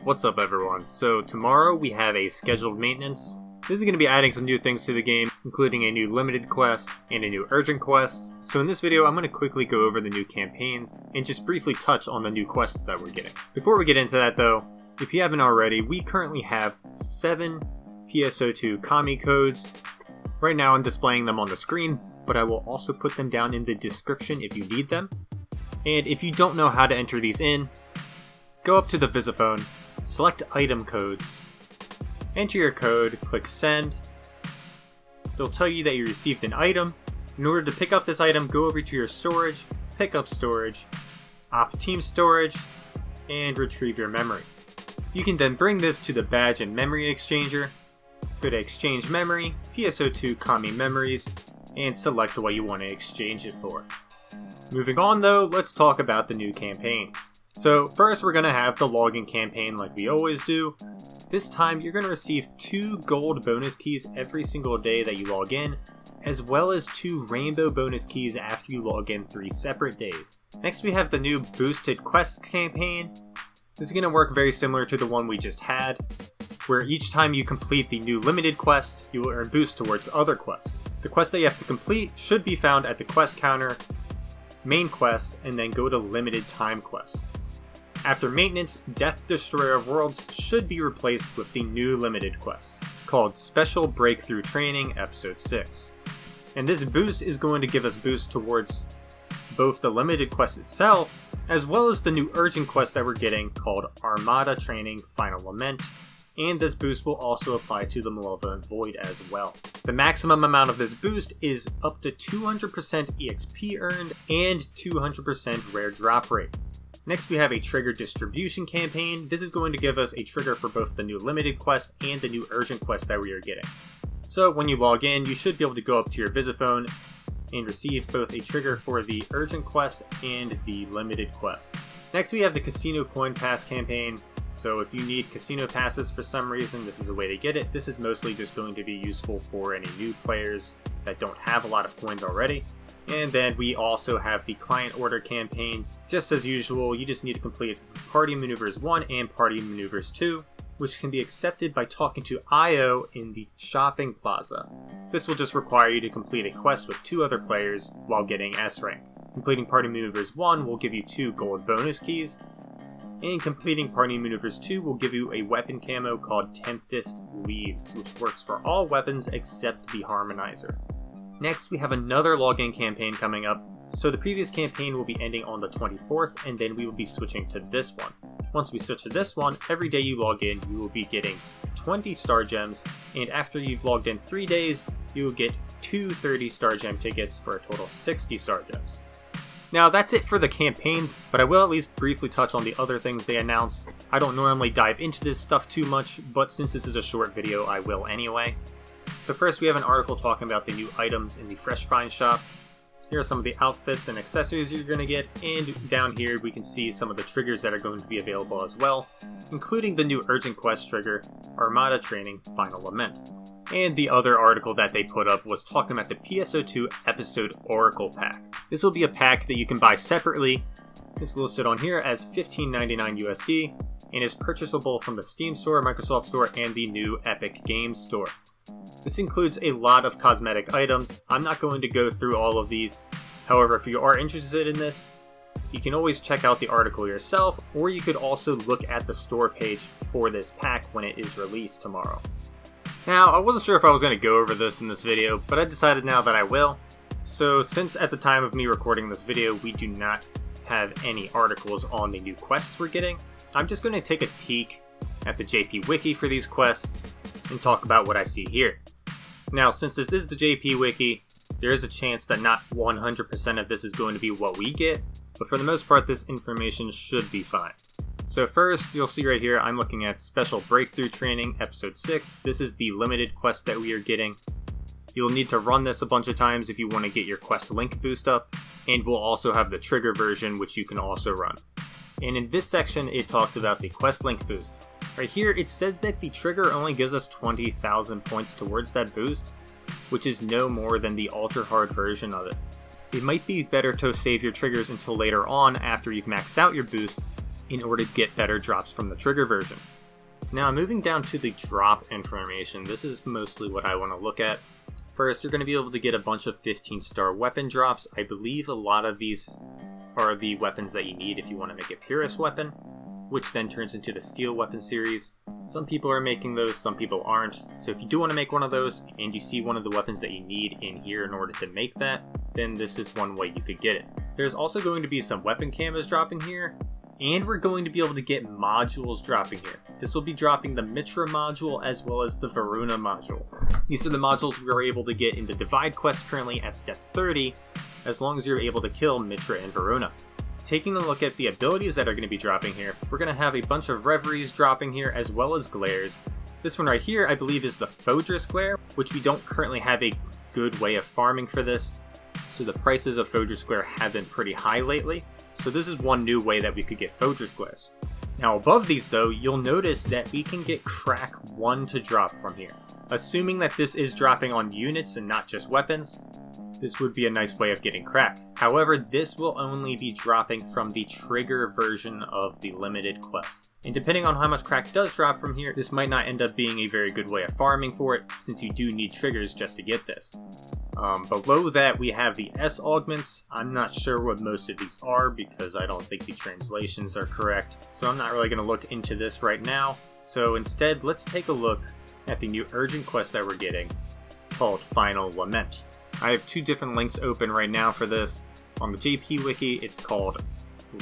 What's up everyone? So tomorrow we have a scheduled maintenance. This is going to be adding some new things to the game, including a new limited quest and a new urgent quest. So in this video I'm going to quickly go over the new campaigns and just briefly touch on the new quests that we're getting. Before we get into that though, if you haven't already, we currently have 7 PSO2 commie codes. Right now I'm displaying them on the screen, but I will also put them down in the description if you need them. And if you don't know how to enter these in, go up to the Visiphone, select item codes, enter your code, click send. They'll tell you that you received an item. In order to pick up this item, go over to your storage, pick up storage, opt team storage, and retrieve your memory. You can then bring this to the badge and memory exchanger, go to exchange memory, PSO2 commie memories, and select what you want to exchange it for. Moving on though, let's talk about the new campaigns. So first we're going to have the login campaign like we always do. This time you're going to receive 2 gold bonus keys every single day that you log in, as well as 2 rainbow bonus keys after you log in 3 separate days. Next we have the new boosted quests campaign. This is going to work very similar to the one we just had, where each time you complete the new limited quest, you will earn boosts towards other quests. The quest that you have to complete should be found at the quest counter, main quests, and then go to limited time quests. After maintenance, Death Destroyer of Worlds should be replaced with the new limited quest, called Special Breakthrough Training Episode 6. And this boost is going to give us boosts towards both the limited quest itself, as well as the new urgent quest that we're getting called Armada Training Final Lament, and this boost will also apply to the Malevolent Void as well. The maximum amount of this boost is up to 200% EXP earned and 200% rare drop rate. Next we have a trigger distribution campaign. This is going to give us a trigger for both the new limited quest and the new urgent quest that we are getting. So when you log in, you should be able to go up to your Visiphone and receive both a trigger for the urgent quest and the limited quest. Next we have the Casino Coin Pass campaign. So if you need casino passes for some reason, this is a way to get it. This is mostly just going to be useful for any new players that don't have a lot of coins already. And then we also have the client order campaign. Just as usual, you just need to complete Party Maneuvers 1 and Party Maneuvers 2, which can be accepted by talking to IO in the shopping plaza. This will just require you to complete a quest with 2 other players while getting S rank. Completing Party Maneuvers 1 will give you 2 gold bonus keys, and completing Party Maneuvers 2 will give you a weapon camo called Tempest Leaves, which works for all weapons except the Harmonizer. Next, we have another login campaign coming up. So the previous campaign will be ending on the 24th, and then we will be switching to this one. Once we switch to this one, every day you log in, you will be getting 20 Star Gems, and after you've logged in 3 days, you will get 2 30 Star Gem tickets for a total of 60 Star Gems. Now that's it for the campaigns, but I will at least briefly touch on the other things they announced. I don't normally dive into this stuff too much, but since this is a short video, I will anyway. So first we have an article talking about the new items in the Fresh Find shop. Here are some of the outfits and accessories you're going to get, and down here we can see some of the triggers that are going to be available as well, including the new urgent quest trigger, Armada Training Final Lament. And the other article that they put up was talking about the PSO2 Episode Oracle Pack. This will be a pack that you can buy separately. It's listed on here as $15.99 USD and is purchasable from the Steam Store, Microsoft Store, and the new Epic Games Store. This includes a lot of cosmetic items. I'm not going to go through all of these. However, if you are interested in this, you can always check out the article yourself, or you could also look at the store page for this pack when it is released tomorrow. Now, I wasn't sure if I was going to go over this in this video, but I decided now that I will. So since at the time of me recording this video, we do not have any articles on the new quests we're getting, I'm just going to take a peek at the JP Wiki for these quests and talk about what I see here. Now, since this is the JP Wiki, there is a chance that not 100% of this is going to be what we get, but for the most part this information should be fine. So first, you'll see right here, I'm looking at Special Breakthrough Training Episode 6. This is the limited quest that we are getting. You'll need to run this a bunch of times if you want to get your quest link boost up, and we'll also have the trigger version which you can also run. And in this section it talks about the quest link boost. Right here it says that the trigger only gives us 20,000 points towards that boost, which is no more than the ultra hard version of it. It might be better to save your triggers until later on after you've maxed out your boosts, in order to get better drops from the trigger version. Now moving down to the drop information, this is mostly what I want to look at. First, you're going to be able to get a bunch of 15-star weapon drops. I believe a lot of these are the weapons that you need if you want to make a Purist weapon, which then turns into the Steel weapon series. Some people are making those, some people aren't. So if you do want to make one of those, and you see one of the weapons that you need in here in order to make that, then this is one way you could get it. There's also going to be some weapon canvas dropping here, and we're going to be able to get modules dropping here. This will be dropping the Mitra module as well as the Varuna module. These are the modules we are able to get in the Divide quest currently at step 30, as long as you're able to kill Mitra and Varuna. Taking a look at the abilities that are going to be dropping here, we're going to have a bunch of Reveries dropping here as well as Glares. This one right here I believe is the Fodrus Glare, which we don't currently have a good way of farming for this. So the prices of Fodrus Glare have been pretty high lately, so this is one new way that we could get Fodrus Glares. Now above these though, you'll notice that we can get Crack 1 to drop from here. Assuming that this is dropping on units and not just weapons, this would be a nice way of getting Crack. However, this will only be dropping from the trigger version of the limited quest. And depending on how much Crack does drop from here, this might not end up being a very good way of farming for it, since you do need triggers just to get this. Below that we have the S augments. I'm not sure what most of these are because I don't think the translations are correct, so I'm not really going to look into this right now. So instead, let's take a look at the new urgent quest that we're getting, called Final Lament. I have two different links open right now for this. On the JP Wiki, it's called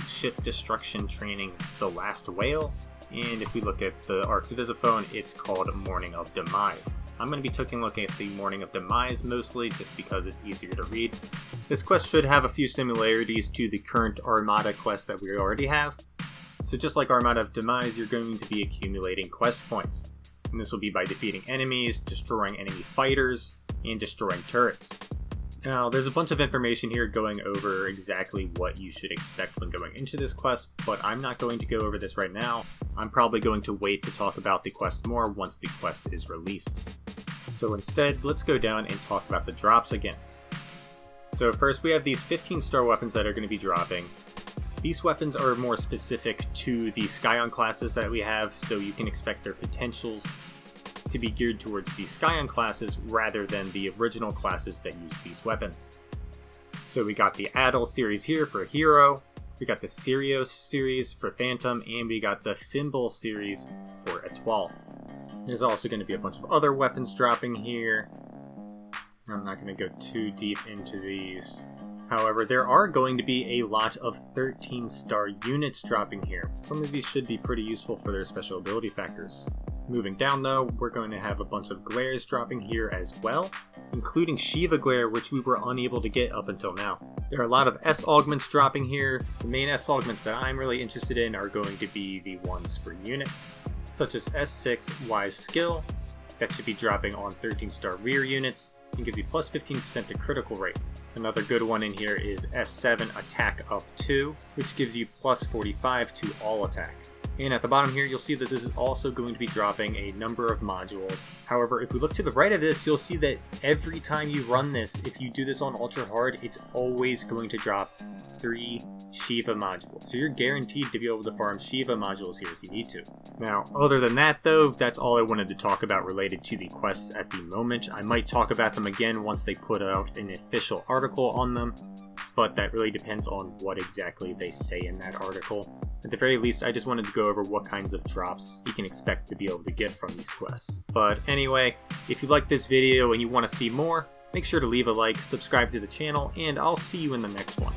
Ship Destruction Training The Last Whale, and if we look at the Arx Visiphone, it's called Morning of Demise. I'm going to be taking a look at the Morning of Demise mostly, just because it's easier to read. This quest should have a few similarities to the current Armada quest that we already have. So just like Armada of Demise, you're going to be accumulating quest points. And this will be by defeating enemies, destroying enemy fighters, and destroying turrets. Now, there's a bunch of information here going over exactly what you should expect when going into this quest, but I'm not going to go over this right now. I'm probably going to wait to talk about the quest more once the quest is released. So instead, let's go down and talk about the drops again. So first, we have these 15-star weapons that are going to be dropping. These weapons are more specific to the Scion classes that we have, so you can expect their potentials to be geared towards the Scion classes rather than the original classes that use these weapons. So we got the Adel series here for Hero, we got the Sirios series for Phantom, and we got the Fimble series for Etoile. There's also going to be a bunch of other weapons dropping here. I'm not going to go too deep into these. However, there are going to be a lot of 13-star units dropping here. Some of these should be pretty useful for their special ability factors. Moving down though, we're going to have a bunch of Glares dropping here as well, including Shiva Glare, which we were unable to get up until now. There are a lot of S augments dropping here. The main S augments that I'm really interested in are going to be the ones for units, such as S6 Wise Skill, that should be dropping on 13-star rear units, and gives you plus 15% to critical rate. Another good one in here is S7 Attack Up 2, which gives you plus 45 to all attack. And at the bottom here, you'll see that this is also going to be dropping a number of modules. However, if we look to the right of this, you'll see that every time you run this, if you do this on Ultra Hard, it's always going to drop 3 Shiva modules. So you're guaranteed to be able to farm Shiva modules here if you need to. Now, other than that though, that's all I wanted to talk about related to the quests at the moment. I might talk about them again once they put out an official article on them, but that really depends on what exactly they say in that article. At the very least, I just wanted to go over what kinds of drops you can expect to be able to get from these quests. But anyway, if you like this video and you want to see more, make sure to leave a like, subscribe to the channel, and I'll see you in the next one.